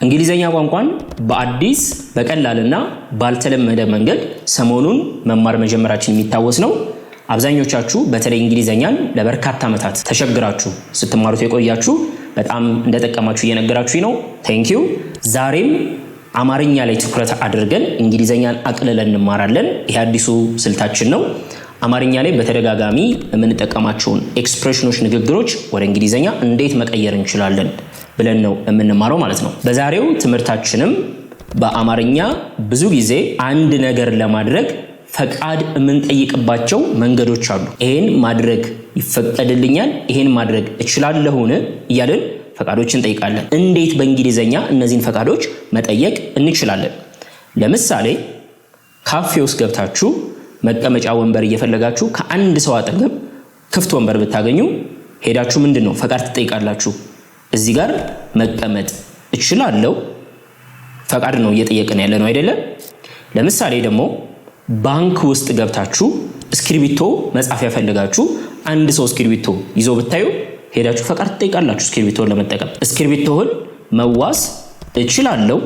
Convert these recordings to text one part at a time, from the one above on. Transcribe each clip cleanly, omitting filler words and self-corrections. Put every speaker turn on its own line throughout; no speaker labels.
እንግሊዘኛ ቋንቋን በአዲስ በቀላልና ባልተለመደ መንገድ ሰሞኑን መማር መጀመራችን የሚታወስ ነው። አብዛኞቻችሁ በተለይ እንግሊዘኛን ለበርካታ ዓመታት ተሸግራችሁ ስትማሩት የቆያችሁ በጣም እንደተጠቀማችሁ እየነገራችሁኝ ነው። ቴንክ ዩ። ዛሬም አማርኛ ላይ ትኩረት አድርገን እንግሊዘኛን አቅልለን እንማራለን። ይሄ አዲሱ ስልታችን ነው። አማርኛ ላይ በተደጋጋሚ የምንጠቀማቸውን ኤክስፕሬሽኖች፣ ንግግሮች ወደ እንግሊዘኛ እንዴት መቀየር እንችላለን ብለን ነው የምንማረው ማለት ነው። በዛሬው ትምህርታችንም በአማርኛ ብዙ ጊዜ አንድ ነገር ለማድረግ ፈቃድ የምንጠይቅባቸው መንገዶች አሉ። ይሄን ማድረግ ይፈቀድልኛል፣ ይሄን ማድረግ እችላለሁን እያልን ፈቃዶችን እንጠይቃለን። እንዴት በእንግሊዘኛ እነዚህን ፈቃዶች መጠየቅ እንችላለን? ለምሳሌ ካፌ ውስጥ ገብታችሁ መቀመጫ ወንበር እየፈለጋችሁ ከአንድ ሰው አጠገብ ክፍት ወንበር ብታገኙ ሄዳችሁ ምንድነው ፈቃድ ትጠይቃላችሁ? እዚህ ጋር መቀመጥ እችላለሁ፣ ፈቃድ ነው እየጠየቅን ያለ ነው አይደለም? ለምሳሌ ደግሞ ባንክ ውስጥ ገብታችሁ እስክሪብቶ መጻፍ ያፈልጋችሁ አንድ ሰው እስክሪብቶ ይዞ ብታዩ ሄዳችሁ ፈቃድ ትጠይቃላችሁ እስክሪብቶን ለመጠቀም። እስክሪብቶን መዋስ እችላለሁ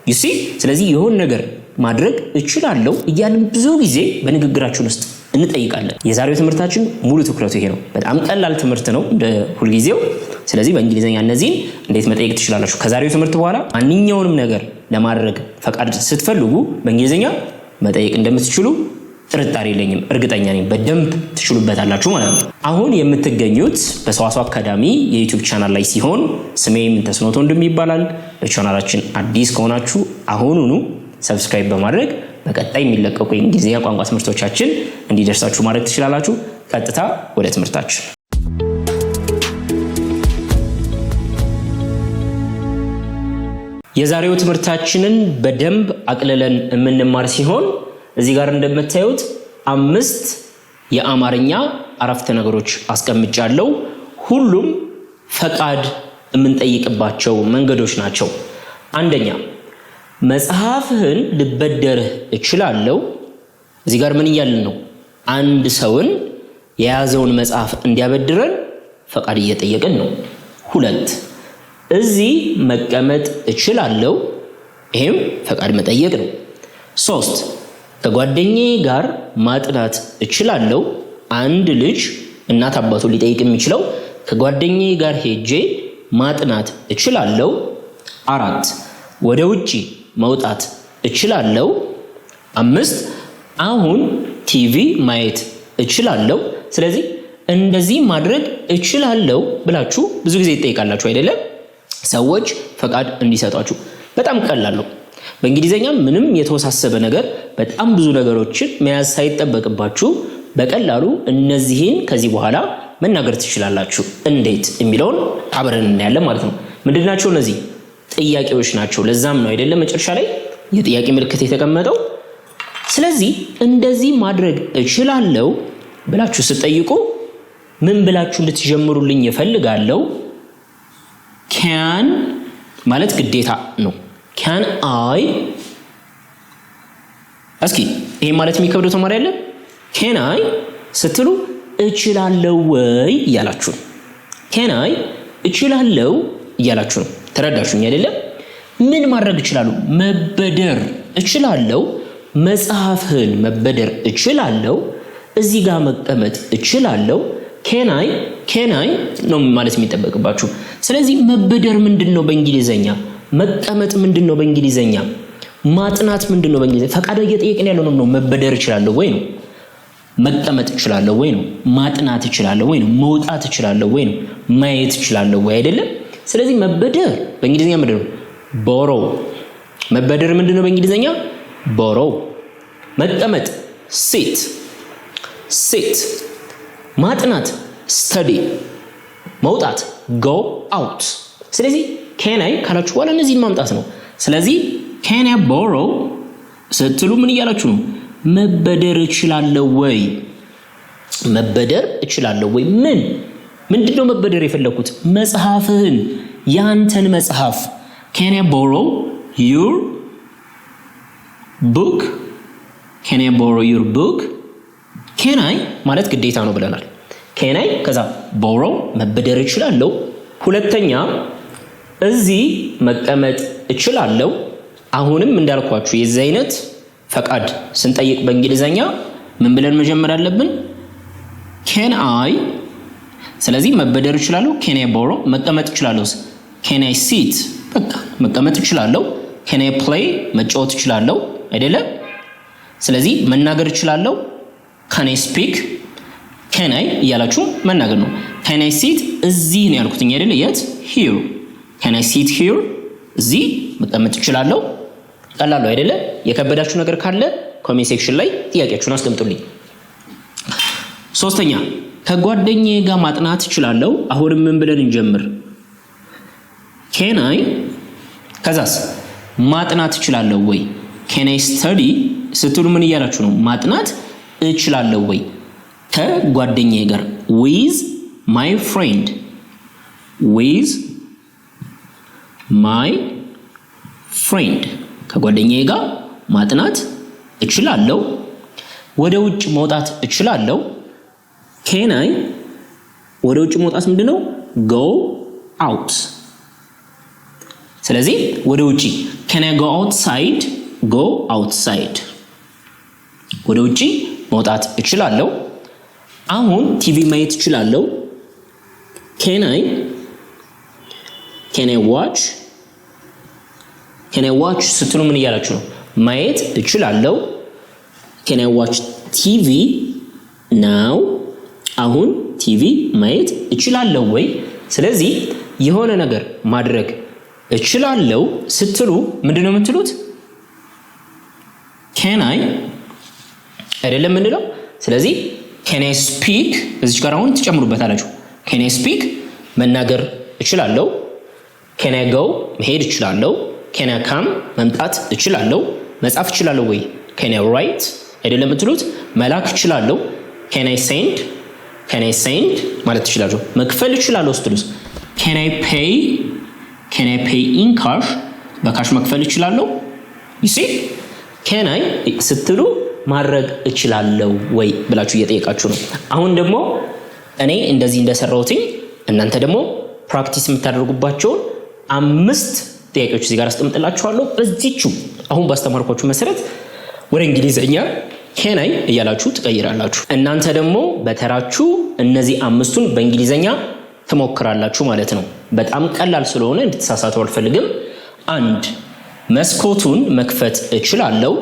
ይሲ። ስለዚህ የሆነ ነገር ማድረግ እችላለሁ እያልን ብዙ ጊዜ በንግግራችን ውስጥ እንጠይቃለን። የዛሬው ትምህርታችን ሙሉ ትኩረቱ ይሄ ነው። በጣም ቀላል ትምህርት ነው እንደ ሁልጊዜው። ስለዚህ በእንግሊዘኛ እነዚህን እንዴት መጠየቅ ትችላላችሁ። ከዛሬው ትምህርት በኋላ ማንኛውንም ነገር ለማድረግ ፈቃድ ስትፈልጉ በእንግሊዘኛ መጠየቅ እንደምትችሉ ጥርጣሬ የለኝም፣ እርግጠኛ ነኝ። በደንብ ትችሉበታላችሁ ማለት ነው። አሁን የምትገኙት በሰዋሰው አካዳሚ የዩቲዩብ ቻናል ላይ ሲሆን ስሜ ምንተስኖት ወንድም ይባላል። ለቻናላችን አዲስ ከሆናችሁ አሁኑኑ ሰብስክራይብ በማድረግ በቀጣይ የሚለቀቁ የእንግሊዝኛ ቋንቋ ትምህርቶቻችን እንዲደርሳችሁ ማድረግ ትችላላችሁ። ቀጥታ ወደ ትምህርታችን። የዛሬው ትምህርታችንን በደንብ አቅልለን የምንማር ሲሆን እዚህ ጋር እንደምታዩት 5 የአማርኛ አረፍተ ነገሮች አስቀምጫለሁ። ሁሉም ፈቃድ የምንጠይቅባቸው መንገዶች ናቸው። አንደኛ፣ መጽሐፍህን ልበደርህ እችላለሁ። እዚህ ጋር ምን እያልን ነው? አንድ ሰውን የያዘውን መጽሐፍ እንዲያበድረን ፈቃድ እየጠየቅን ነው። 2፣ እዚህ መቀመጥ እችላለሁ። ይሄም ፈቃድ መጠየቅ ነው። 3፣ ከጓደኛዬ ጋር ማጥናት እችላለሁ። አንድ ልጅ እናት አባቱ ሊጠይቅ የሚችለው ከጓደኛዬ ጋር ሄጄ ማጥናት እችላለሁ። 4፣ ወደ ውጪ መውጣት እችላለሁ። 5፣ አሁን ቲቪ ማየት እችላለሁ። ስለዚህ እንደዚህ ማድረግ እችላለሁ ብላችሁ ብዙ ጊዜ ይጠይቃላችሁ አይደለም? ሰዎች ፈቃድ እንዲሰጧችሁ። በጣም ቀላል ነው። በእንግሊዘኛ ምንም የተወሳሰበ ነገር በጣም ብዙ ነገሮችን መያዝ ሳይጠበቅባችሁ በቀላሉ እነዚህን ከዚህ በኋላ መናገር ትችላላችሁ። እንዴት የሚለውን አብረን እናያለን ማለት ነው። ምንድናቸው እነዚህ? ጥያቄዎች ናቸው። ለዛም ነው አይደለም መጨረሻ ላይ የጥያቄ ምልክት የተቀመጠው። ስለዚህ እንደዚህ ማድረግ እችላለሁ ብላችሁ ስትጠይቁ ምን ብላችሁ እንድትጀምሩልኝ እፈልጋለሁ? can ማለት ግዴታ ነው። can I እስኪ ይሄ ማለት የሚከብደው ተማሪ አለ? can I ስትሉ እችላለሁ ወይ እያላችሁ ነው። can I እችላለሁ እያላችሁ ነው። ተረዳችሁኝ አይደለም? ምን ማድረግ እችላለሁ? መበደር እችላለሁ። መጽሐፍህን መበደር እችላለሁ። እዚህ ጋር መቀመጥ እችላለሁ። can I ነው ማለት የሚጠበቅባችሁ። ስለዚህ መበደር ምንድነው በእንግሊዘኛ? መቀመጥ ምንድነው በእንግሊዘኛ? ማጥናት ምንድነው በእንግሊዘኛ? ፈቃድ እየጠየቅን ያለው ነው። መበደር እችላለሁ ወይ ነው። መቀመጥ እችላለሁ ወይ ነው። ማጥናት እችላለሁ ወይ ነው። መውጣት እችላለሁ ወይ ነው። ማየት እችላለሁ ወይ አይደለም? ስለዚህ መበደር በእንግሊዘኛ ምንድነው? borrow። መበደር ምንድነው በእንግሊዘኛ? borrow። መቀመጥ sit። ማጥናት study። መውጣት go out። ስለዚህ can I ካላችሁ በኋላ እነዚህን ማምጣት ነው። ስለዚህ can I borrow ስትሉ ምን እያላችሁ ነው? መበደር እችላለሁ ወይ? መበደር እችላለሁ ወይ? ምንድነው መበደር የፈለኩት? መጽሐፍህን፣ ያንተን መጽሐፍ። can I borrow your book? can I borrow your book? can I ማለት ግዴታ ነው ብለናል። can I ከዛ borrow መበደር እችላለሁ። ሁለተኛ እዚህ መቀመጥ እችላለሁ። አሁንም እንዳልኳችሁ የዚህ አይነት ፈቃድ ስንጠይቅ በእንግሊዘኛ ምን ብለን መጀመር አለብን? can I ስለዚህ መበደር እችላለሁ can I borrow መቀመጥ እችላለሁ can I sit በቃ መቀመጥ እችላለሁ can I play መጫወት እችላለሁ አይደለ? ስለዚህ መናገር እችላለሁ can I speak can I እያላችሁ መናገር ነው። can I sit እዚህ ነው ያልኩት አይደለ? የት here can I sit here እዚህ መቀመጥ እችላለሁ። ቀላል አይደለ? የከበዳችሁ ነገር ካለ ኮሜንት ሴክሽን ላይ ጥያቄያችሁን አስቀምጡልኝ። ሶስተኛ ከጓደኛዬ ጋር ማጥናት እችላለሁ። አሁንም ምን ብለን እንጀምር? can I ከዛስ ማጥናት እችላለሁ ወይ? can I study ስትሉ ምን እያላችሁ ነው? ማጥናት እችላለሁ ወይ ከጓደኛዬ ጋር with my friend with my friend ከጓደኛዬ ጋር ማጥናት እችላለሁ። ወደ ውጭ መውጣት እችላለሁ። can I ወደ ውጭ መውጣት ምንድነው? go out ስለዚህ ወደ ውጭ can I go outside go outside ወደ ውጭ መውጣት እችላለሁ። አሁን ቲቪ ማየት እችላለሁ። can I watch ስትሉ ምን እያላችሁ ነው? ማየት እችላለሁ። can I watch TV now አሁን ቲቪ ማየት እችላለሁ ወይ? ስለዚህ የሆነ ነገር ማድረግ እችላለሁ ስትሉ ምንድነው የምትሉት? can I አይደለም ምንድነው? ስለዚህ can I speak እዚህ ጋር አሁን ትጨምሩበታላችሁ። can I speak መናገር እችላለሁ። can I go መሄድ እችላለሁ። can I come መምጣት እችላለሁ። መጻፍ እችላለሁ ወይ? can I write አይደለም የምትሉት? መላክ እችላለሁ። can I send ማለት እችላለሁ። መክፈል እችላለሁ ስትሉስ can I pay in cash በካሽ መክፈል እችላለሁ። you see can I ስትሉ ማድረግ እችላለሁ ወይ ብላችሁ እየጠየቃችሁ ነው። አሁን ደግሞ እኔ እንደዚህ እንደሰራሁትኝ እናንተ ደግሞ ፕራክቲስ የምታደርጉባቸውን 5 ጥያቄዎች እዚህ ጋር አስቀምጥላችኋለሁ። በዚህቹ አሁን ባስተማርኳችሁ መሰረት ወደ እንግሊዘኛ can I እያላችሁ ትቀይራላችሁ። እናንተ ደግሞ በተራችሁ እነዚህ 5ቱን በእንግሊዘኛ ትሞክራላችሁ ማለት ነው። በጣም ቀላል ስለሆነ እንድትሳሳቱ አልፈልግም። 1 መስኮቱን መክፈት እችላለሁ።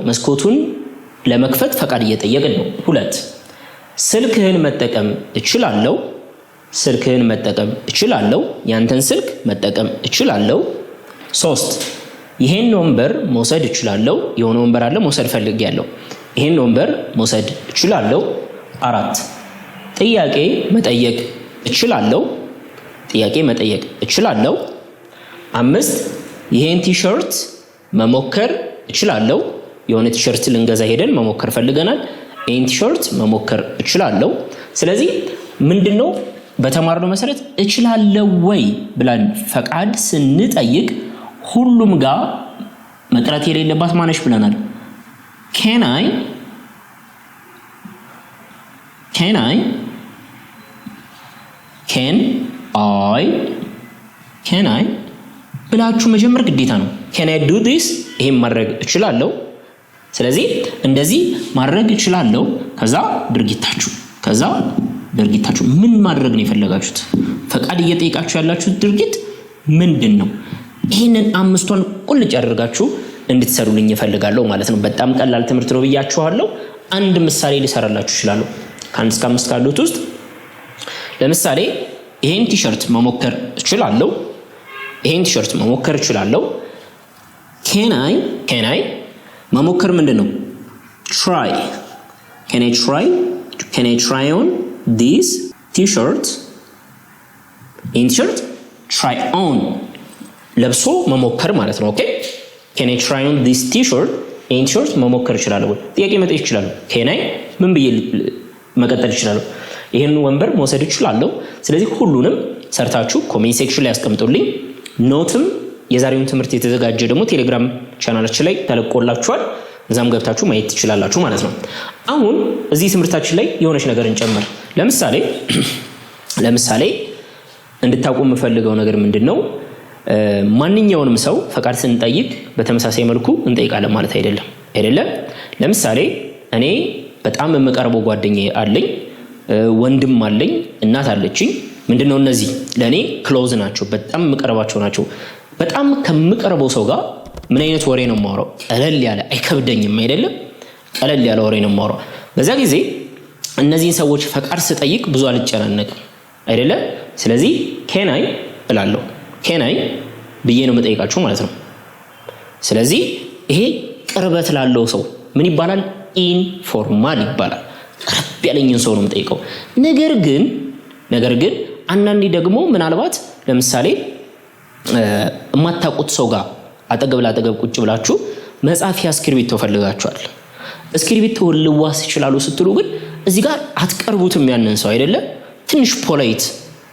መስኮቱን ለመክፈት ፈቃድ እየጠየቅን ነው። 2 ስልክህን መጠቀም እችላለሁ። ያንተን ስልክ መጠቀም እችላለሁ። 3 ይሄን ወንበር መውሰድ እችላለሁ። የሆነ ወንበር አለ መውሰድ ፈልጌያለሁ። ይሄን ወንበር መውሰድ እችላለሁ። 4 ጥያቄ መጠየቅ እችላለሁ። 5 ይሄን ቲሸርት መሞከር እችላለሁ። የሆነ ቲሸርት ልንገዛ ሄደን መሞከር ፈልገናል። ይሄን ቲሸርት መሞከር እችላለሁ። ስለዚህ ምንድነው በተማርነው መሰረት እችላለሁ ወይ ብለን ፈቃድ ስንጠይቅ ሁሉም ጋር መቅረት የሌለባት ማነሽ ብለናል? can I ብላችሁ መጀመር ግዴታ ነው። can I do this ይሄን ማድረግ እችላለሁ። ስለዚህ እንደዚህ ማድረግ እችላለሁ። ከዛ ድርጊታችሁ ምን ማድረግ ነው የፈለጋችሁት? ፈቃድ እየጠየቃችሁ ያላችሁት ድርጊት ምንድነው? ይሄንን 5ቱን ቁልጭ አድርጋችሁ እንድትሰሩልኝ እፈልጋለሁ ማለት ነው። በጣም ቀላል ትምህርት ነው ብያችኋለሁ። አንድ ምሳሌ ልሰራላችሁ እችላለሁ። ከ1 እስከ 5 ካሉት ውስጥ ለምሳሌ ይሄን ቲሸርት መሞከር እችላለሁ። can I መሞከር ምንድነው? try can I try on this t-shirt try on ለብሶ መሞከር ማለት ነው። ኦኬ can I try on this t-shirt መሞከር እችላለሁ። ጥያቄ መጠየቅ እችላለሁ። can I ምን ብዬ መቀጠል እችላለሁ? ይሄን ወንበር መውሰድ እችላለሁ። ስለዚህ ሁሉንም ሰርታችሁ ኮሜንት ሴክሽን ላይ አስቀምጡልኝ። ኖትም የዛሬውን ትምህርት የተዘጋጀ ደግሞ ቴሌግራም ቻናላችን ላይ ተለቆላችኋል። እዛም ገብታችሁ ማየት ትችላላችሁ ማለት ነው። አሁን እዚህ ትምህርታችን ላይ የሆነች ነገር እንጨምር። ለምሳሌ እንድታውቁ የምፈልገው ነገር ምንድነው? ማንኛውንም ሰው ፈቃድ ስንጠይቅ በተመሳሳይ መልኩ እንጠይቃለን ማለት አይደለም። ለምሳሌ እኔ በጣም የምቀርበው ጓደኛዬ አለኝ፣ ወንድም አለኝ፣ እናት አለችኝ። ምንድነው እነዚህ ለኔ ክሎዝ ናቸው፣ በጣም የምቀርባቸው ናቸው። በጣም ከምቀርበው ሰው ጋር ምን አይነት ወሬ ነው የማወራው? ቀለል ያለ አይከብደኝም አይደለም? ቀለል ያለ ወሬ ነው የማወራው። በዛ ጊዜ እነዚህን ሰዎች ፈቃድ ስጠይቅ ብዙ አልጨናነቅም አይደለም? ስለዚህ ኬናይ እላለሁ። ኬናይ ብዬ ነው የምጠይቃቸው ማለት ነው። ስለዚህ ይሄ ቅርበት ላለው ሰው ምን ይባላል? ኢንፎርማል ይባላል። ቅርብ ያለኝን ሰው ነው የምጠይቀው። ነገር ግን አንዳንዴ ደግሞ ምናልባት ለምሳሌ የማታውቁት ሰው ጋር አጠገብ ላጠገብ ቁጭ ብላችሁ መጻፊያ እስክሪብቶ ፈልጋችኋል። እስክሪብቶ ልዋስ ይችላሉ ስትሉ ግን እዚህ ጋር አትቀርቡትም ያንን ሰው አይደለም። ትንሽ ፖላይት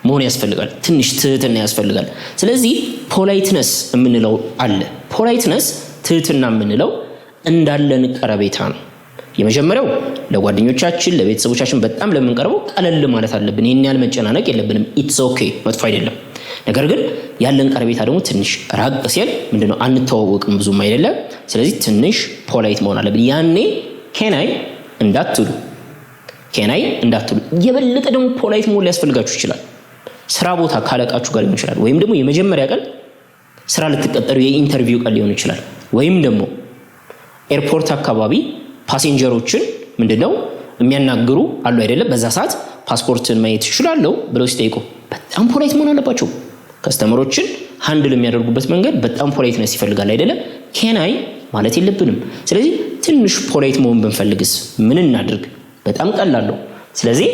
መሆን ያስፈልጋል፣ ትንሽ ትህትና ያስፈልጋል። ስለዚህ ፖላይትነስ የምንለው አለ። ፖላይትነስ ትህትና የምንለው እንዳለን ቀረቤታ ነው። የመጀመሪያው ለጓደኞቻችን ለቤተሰቦቻችን በጣም ለምንቀርበው ቀለል ማለት አለብን። ይሄን ያህል መጨናነቅ የለብንም። ኢትስ ኦኬ፣ መጥፎ አይደለም። ነገር ግን ያለን ቀረቤታ ደግሞ ትንሽ ራቅ ሲል ምንድነው አንተዋወቅም ብዙም አይደለም። ስለዚህ ትንሽ ፖላይት መሆን አለብን። ያኔ ኬናይ እንዳትሉ የበለጠ ደግሞ ፖላይት መሆን ሊያስፈልጋችሁ ይችላል። ስራ ቦታ ካለቃችሁ ጋር ሊሆን ይችላል፣ ወይም ደግሞ የመጀመሪያ ቀን ስራ ልትቀጠሩ የኢንተርቪው ቀን ሊሆን ይችላል፣ ወይም ደግሞ ኤርፖርት አካባቢ ፓሴንጀሮችን ምንድነው የሚያናግሩ አሉ አይደለም። በዛ ሰዓት ፓስፖርትን ማየት ይችላል ብለው ሲጠይቁ በጣም ፖላይት መሆን አለባቸው። ከስተመሮችን ሃንድል የሚያደርጉበት መንገድ በጣም ፖላይትነስ ይፈልጋል አይደለም። ኬናይ ማለት የለብንም። ስለዚህ ትንሽ ፖላይት መሆን ብንፈልግስ ምን እናድርግ? በጣም ቀላል ነው። ስለዚህ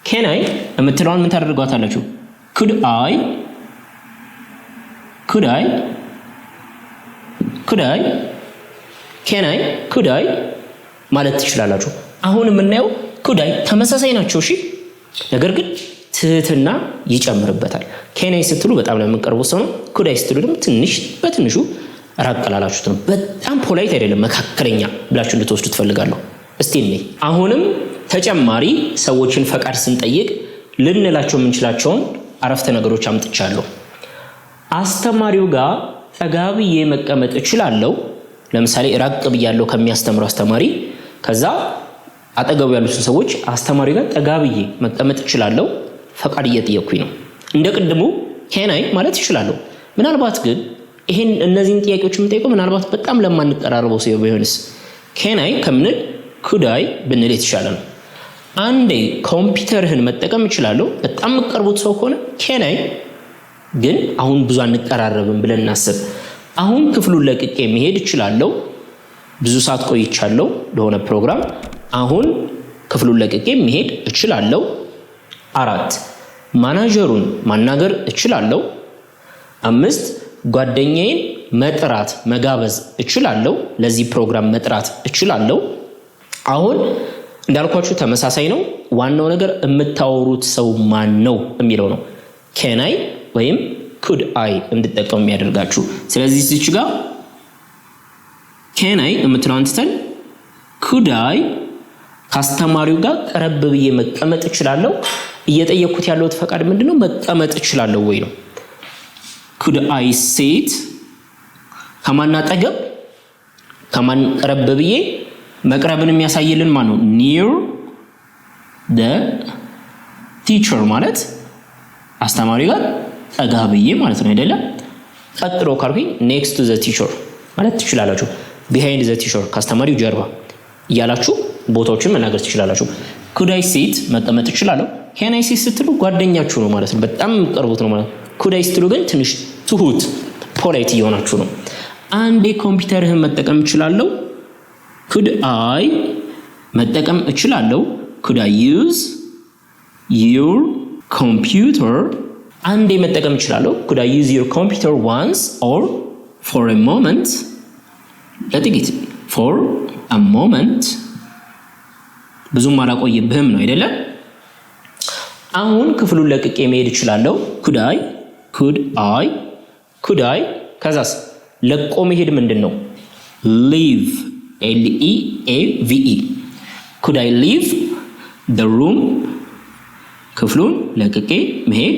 ኬናይ የምትለዋን ምን ታደርጓታላችሁ? could I ማለት ትችላላችሁ። አሁን የምናየው could I ተመሳሳይ ናቸው እሺ። ነገር ግን ትህትና ይጨምርበታል። ኬናይ ስትሉ በጣም ለምንቀርቡት ሰው ነው። could I ስትሉ ደግሞ በትንሹ ራቀላላችሁት ነው። በጣም ፖላይት አይደለም፣ መካከለኛ ብላችሁ እንድትወስዱ ትፈልጋለሁ። እስቲ አሁንም ተጨማሪ ሰዎችን ፈቃድ ስንጠይቅ ልንላቸው የምንችላቸውን አረፍተ ነገሮች አምጥቻለሁ። አስተማሪው ጋር ጠጋ ብዬ መቀመጥ እችላለሁ። ለምሳሌ ራቅ ብያለሁ ከሚያስተምረው አስተማሪ፣ ከዛ አጠገቡ ያሉትን ሰዎች አስተማሪው ጋር ጠጋ ብዬ መቀመጥ እችላለሁ። ፈቃድ እየጠየቅኩኝ ነው። እንደ ቅድሙ ኬናይ ማለት እችላለሁ። ምናልባት ግን እነዚህን ጥያቄዎች የምጠይቀው ምናልባት በጣም ለማንቀራረበው ሰው ቢሆንስ ኬናይ ከምንል could I ብንል የተሻለ ነው። አንዴ ኮምፒውተርህን መጠቀም እችላለሁ በጣም የምትቀርቡት ሰው ከሆነ ኬናይ ግን አሁን ብዙ አንቀራረብም ብለን እናስብ። አሁን ክፍሉን ለቅቄ መሄድ እችላለሁ፣ ብዙ ሰዓት ቆይቻለሁ ለሆነ ፕሮግራም፣ አሁን ክፍሉን ለቅቄ መሄድ እችላለሁ። 4 ማናጀሩን ማናገር እችላለሁ። 5 ጓደኛዬን መጥራት መጋበዝ እችላለሁ፣ ለዚህ ፕሮግራም መጥራት እችላለሁ። አሁን እንዳልኳችሁ ተመሳሳይ ነው። ዋናው ነገር የምታወሩት ሰው ማን ነው የሚለው ነው። ኬናይ ወይም could I እንድትጠቀሙ የሚያደርጋችሁ። ስለዚህ እዚህ ጋር ኬናይ የምትለውን ትተን could I ከአስተማሪው ጋር ቀረብ ብዬ መቀመጥ እችላለሁ። እየጠየኩት ያለሁት ፈቃድ ምንድነው? መቀመጥ እችላለሁ ወይ ነው። could I sit ከማን አጠገብ ከማን ቀረብ ብዬ መቅረብን የሚያሳይልን ማን ነው? near the teacher ማለት አስተማሪው ጋር ጠጋ ብዬ ማለት ነው አይደለም። ቀጥሎ ካልኩኝ next to the teacher ማለት ትችላላችሁ። behind the teacher ከአስተማሪው ጀርባ እያላችሁ ቦታዎችን መናገር ትችላላችሁ። could I sit መቀመጥ እችላለሁ። can I sit ስትሉ ጓደኛችሁ ነው ማለት ነው፣ በጣም ቀርቦት ነው ማለት ነው። could I ስትሉ ግን ትንሽ ትሁት ፖላይት እየሆናችሁ ነው። አንዴ ኮምፒውተርህን መጠቀም እችላለሁ። could I መጠቀም እችላለሁ። could I use your computer አንዴ መጠቀም እችላለሁ። could I use your computer once or for a moment ለጥቂት for a moment ብዙም አላቆይብህም ነው አይደለም። አሁን ክፍሉን ለቅቄ መሄድ እችላለሁ። could I ከዛስ ለቆ መሄድ ምንድነው? leave leave could I leave the room ክፍሉን ለቅቄ መሄድ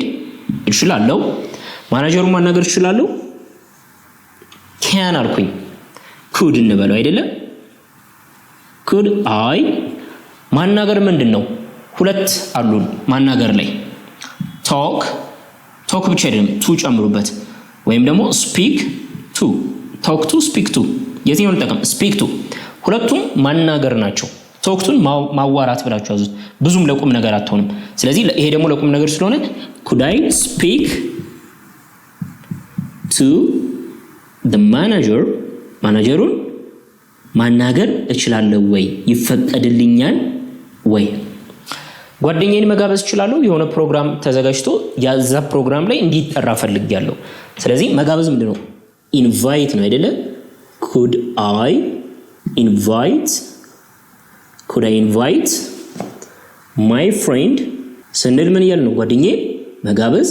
እችላለሁ። ማናጀሩን ማናገር እችላለሁ? can አልኩኝ። could እንበለው አይደለም? could I ማናገር ምንድነው? ሁለት አሉን ማናገር ላይ talk ብቻ አይደለም to ጨምሩበት ወይም ደግሞ speak to talk to speak to የትኛውን ልጠቀም? speak to ሁለቱም ማናገር ናቸው። ቶክቱን ማዋራት ብላችሁ ያዙት ብዙም ለቁም ነገር አትሆንም። ስለዚህ ይሄ ደግሞ ለቁም ነገር ስለሆነ could I speak to the manager ማናጀሩን ማናገር እችላለሁ ወይ? ይፈቀድልኛል ወይ? ጓደኛዬን መጋበዝ እችላለሁ? የሆነ ፕሮግራም ተዘጋጅቶ ያዛ ፕሮግራም ላይ እንዲጠራ ፈልጊያለሁ። ስለዚህ መጋበዝ ምንድነው? ኢንቫይት ነው አይደለ? could I invite my friend ስንል ምን ያህል ነው? ጓደኛዬ መጋበዝ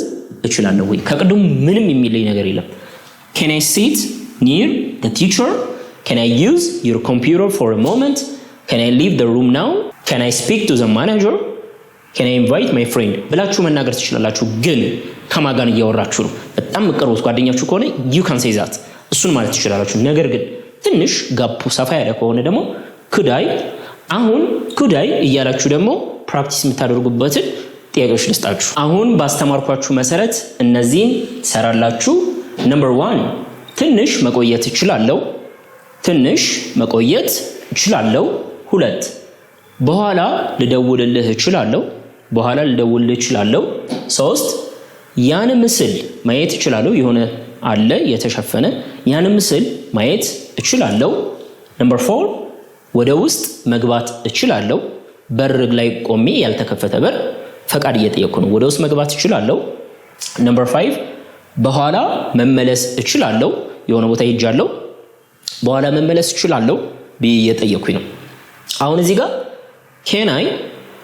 እችላለሁ ወይ? ከቅድሙ ምንም የሚለይ ነገር የለም። can I sit near the teacher? can I use your computer for a moment? can I leave the room now? can I speak to the manager? can I invite my friend ብላችሁ መናገር ትችላላችሁ። ግን ከማጋን እያወራችሁ ነው። በጣም ቅርቡት ጓደኛችሁ ከሆነ you can say that እሱን ማለት ትችላላችሁ። ነገር ግን ትንሽ ጋፑ ሰፋ ያለ ከሆነ ደግሞ could I አሁን could I እያላችሁ ደግሞ ፕራክቲስ የምታደርጉበትን ጥያቄዎች ልስጣችሁ። አሁን ባስተማርኳችሁ መሰረት እነዚህን ትሰራላችሁ። ነምበር 1 ትንሽ መቆየት እችላለሁ። 2 በኋላ ልደውልልህ እችላለሁ። 3 ያን ምስል ማየት እችላለሁ። የሆነ አለ የተሸፈነ ያን ምስል ማየት እችላለሁ። ነምበር 4 ወደ ውስጥ መግባት እችላለሁ። በር ላይ ቆሜ ያልተከፈተ በር ፈቃድ እየጠየቅኩ ነው። ወደ ውስጥ መግባት እችላለሁ። ነምበር 5 በኋላ መመለስ እችላለሁ። የሆነ ቦታ ሄጃለሁ በኋላ መመለስ እችላለሁ እየጠየቅኩኝ ነው። አሁን እዚህ ጋር can I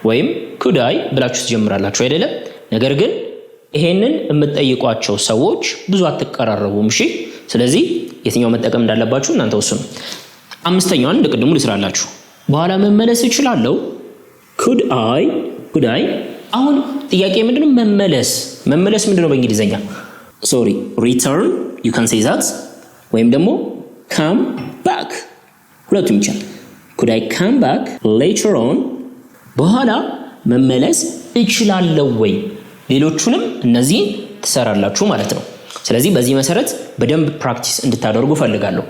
ወይም could I ብላችሁ ትጀምራላችሁ አይደለ? ነገር ግን ይሄንን የምትጠይቋቸው ሰዎች ብዙ አትቀራረቡም። እሺ ስለዚህ የትኛው መጠቀም እንዳለባችሁ እናንተ ወስኑ። አምስተኛውን እንደቀደሙ ልስራላችሁ። በኋላ መመለስ እችላለሁ could I አሁን ጥያቄ ምንድነው? መመለስ ምንድነው በእንግሊዘኛ? return you can say that ወይም ደግሞ come back ሁለቱም ይቻላል። could I come back later on በኋላ መመለስ እችላለሁ ወይ? ሌሎቹንም እነዚህ ትሰራላችሁ ማለት ነው። ስለዚህ በዚህ መሰረት በደንብ ፕራክቲስ እንድታደርጉ ፈልጋለሁ።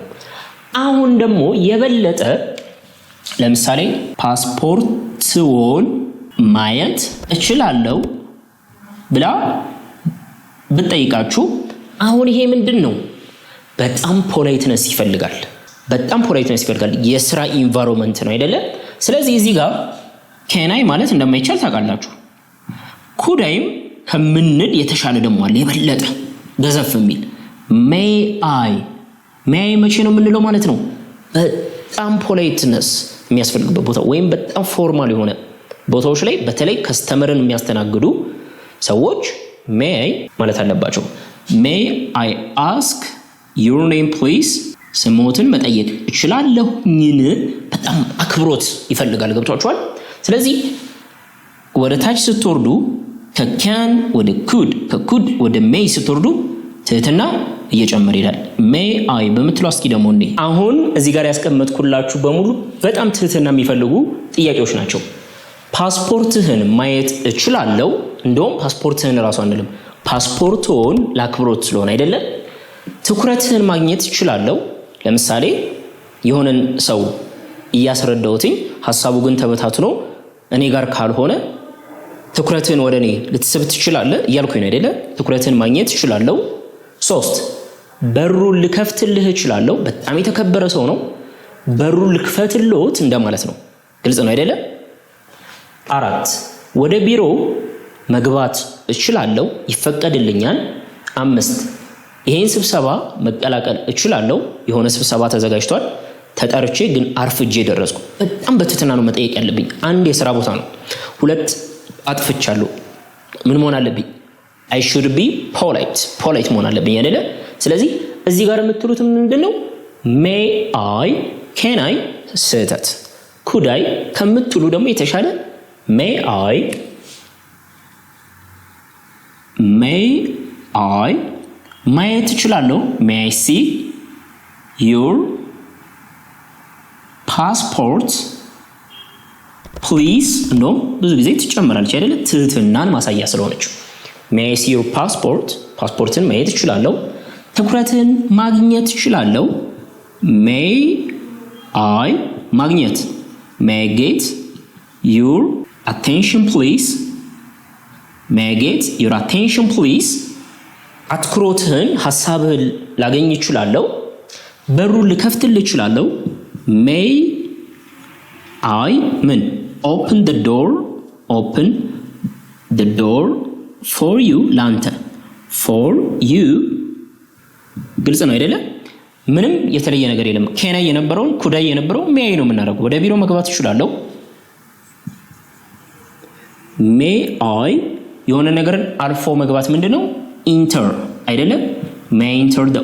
አሁን ደግሞ የበለጠ ለምሳሌ ፓስፖርትዎን ማየት እችላለሁ ብላ ብትጠይቃችሁ አሁን ይሄ ምንድነው? በጣም ፖላይትነስ ይፈልጋል። የስራ ኢንቫይሮንመንት ነው አይደለ? ስለዚህ እዚህ ጋር can I ማለት እንደማይቻል ታውቃላችሁ። could I ከምንል የተሻለ ደግሞ አለ የበለጠ ገዘፍ የሚል may I መቼ ነው የምንለው ማለት ነው? በጣም ፖላይትነስ የሚያስፈልግበት ቦታ ወይም በጣም ፎርማል የሆነ ቦታዎች ላይ በተለይ ከስተመርን የሚያስተናግዱ ሰዎች may ማለት አለባቸው። may I ask your name please? ስሞትን መጠየቅ እችላለሁ? በጣም አክብሮት ይፈልጋል። ገብቷችኋል? ስለዚህ ወደ ታች ስትወርዱ ከcan ወደ could ከcould ወደ may ስትወርዱ ትህትና እየጨመረ ይላል። may I በመትለው እስኪ ደግሞ እንዴ አሁን እዚህ ጋር ያስቀመጥኩላችሁ በሙሉ በጣም ትህትና የሚፈልጉ ጥያቄዎች ናቸው። ፓስፖርትህን ማየት እችላለሁ? እንደውም ፓስፖርትህን ራሱ አንልም፣ ፓስፖርቶን ለአክብሮት ስለሆነ አይደለ? ትኩረትህን ማግኘት እችላለሁ? ለምሳሌ የሆነን ሰው እያስረዳሁትኝ ሐሳቡ ግን ተበታትኖ እኔ ጋር ካልሆነ ትኩረትህን ወደ እኔ ልትስብ ትችላለህ እያልኩኝ ነው አይደለ? ትኩረትህን ማግኘት እችላለሁ። 3 በሩን ልከፍትልህ እችላለሁ? በጣም የተከበረ ሰው ነው፣ በሩን ልክፈትልዎት እንደማለት ነው። ግልጽ ነው አይደለ? 4 ወደ ቢሮ መግባት እችላለሁ? ይፈቀድልኛል? 5 ይሄን ስብሰባ መቀላቀል እችላለሁ? የሆነ ስብሰባ ተዘጋጅቷል ተጠርቼ ግን አርፍጄ ደረስኩ። በጣም በትህትና ነው መጠየቅ ያለብኝ። አንድ የሥራ ቦታ ነው። 2 አጥፍቻለሁ። ምን መሆን አለብኝ? I should be polite መሆን አለብኝ አይደለ? ስለዚህ እዚህ ጋር የምትሉት ምንድነው? may I can I ስህተት። could I ከምትሉ ደግሞ የተሻለ may I ማየት እችላለሁ may I see your passport please ነው ብዙ ጊዜ ትጨምራለች አይደል ትህትናን ማሳያ ስለሆነች may I see your passport ፓስፖርትን ማየት እችላለሁ ትኩረትን ማግኘት እችላለሁ may I ማግኘት may I get your attention please may I get your attention please አትኩሮትህን ሐሳብህን ላገኝ እችላለሁ በሩን ልከፍትልህ እችላለሁ may I ምን open the door for you ላንተ for you ግልጽ ነው አይደለ ምንም የተለየ ነገር የለም ከናይ የነበረው ኩዳይ የነበረው may ነው የምናደርገው ወደ ቢሮ መግባት እችላለሁ may I የሆነ ነገርን አልፎ መግባት ምንድነው enter አይደለ may enter the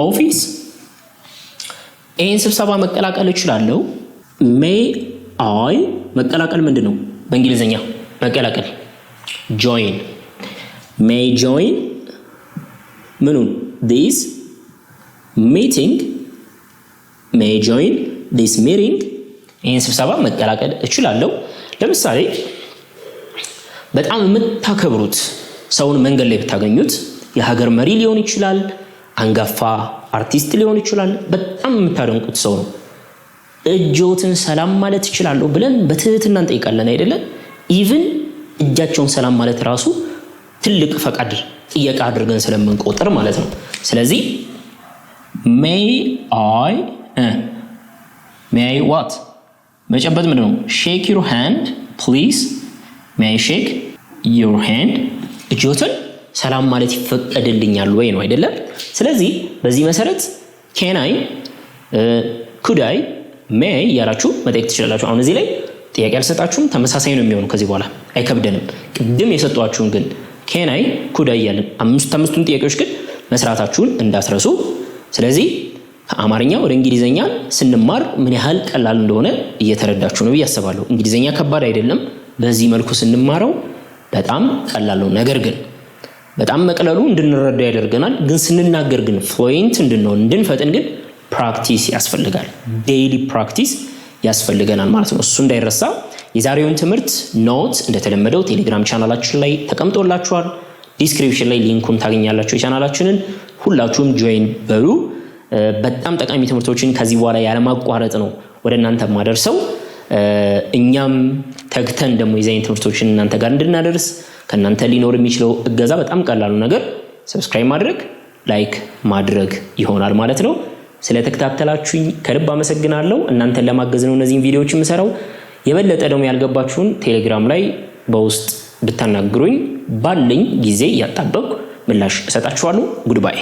office ይህን ስብሰባ መቀላቀል እችላለሁ may I መቀላቀል ምንድነው በእንግሊዘኛ መቀላቀል join may join ምኑን this meeting may join this meeting ይህን ስብሰባ መቀላቀል እችላለሁ ለምሳሌ በጣም የምታከብሩት ሰውን መንገድ ላይ ብታገኙት የሀገር መሪ ሊሆን ይችላል አንጋፋ አርቲስት ሊሆን ይችላል በጣም የምታደንቁት ሰው ነው እጆትን ሰላም ማለት ይችላል ብለን በትህትና እንጠይቃለን አይደለ even እጃቸውን ሰላም ማለት ራሱ ትልቅ ፈቃድ ጥያቄ አድርገን ስለምንቆጥር ማለት ነው ስለዚህ may I what መጨበጥ ምንድነው shake your hand please may I shake your hand እጆትን ሰላም ማለት ይፈቀድልኛል ወይ ነው አይደለ ስለዚህ በዚህ መሰረት can I could I may ያላችሁ መጠየቅ ትችላላችሁ አሁን እዚህ ላይ ጥያቄ አልሰጣችሁም ተመሳሳይ ነው የሚሆነው ከዚህ በኋላ አይከብደንም ቅድም የሰጧችሁን ግን can I could I ያለን አምስቱን ጥያቄዎች ግን መስራታችሁን እንዳትረሱ ስለዚህ ከአማርኛ ወደ እንግሊዘኛ ስንማር ምን ያህል ቀላል እንደሆነ እየተረዳችሁ ነው ያስባለሁ እንግሊዘኛ ከባድ አይደለም በዚህ መልኩ ስንማረው በጣም ቀላል ነው ነገር ግን በጣም መቀለሉ እንድንረዳ ያደርገናል ግን ስንናገር ግን ፍሉዌንት እንድንፈጥን ግን ፕራክቲስ ያስፈልጋል ዴይሊ ፕራክቲስ ያስፈልገናል ማለት ነው እሱ እንዳይረሳ የዛሬውን ትምህርት ኖት እንደተለመደው ቴሌግራም ቻናላችን ላይ ተቀምጦላችኋል ዲስክሪፕሽን ላይ ሊንኩን ታገኛላችሁ ቻናላችንን ሁላችሁም ጆይን በሉ በጣም ጠቃሚ ትምህርቶችን ከዚህ በኋላ ያለማቋረጥ ነው ወደ እናንተ ማደርሰው እኛም ተግተን ደሞ የዛይን ትምህርቶችን እናንተ ጋር እንድናደርስ ከናንተ ሊኖር የሚችለው እገዛ በጣም ቀላሉ ነገር ሰብስክራይብ ማድረግ ላይክ ማድረግ ይሆናል ማለት ነው ስለተከታተላችሁኝ ከልብ አመሰግናለሁ እናንተን ለማገዝ ነው እነዚህን ቪዲዮዎች የምሰራው የበለጠ ደግሞ ያልገባችሁን ቴሌግራም ላይ በውስጥ ብታናግሩኝ ባለኝ ጊዜ ያጣበቁ ምላሽ እሰጣችኋለሁ ጉድባይ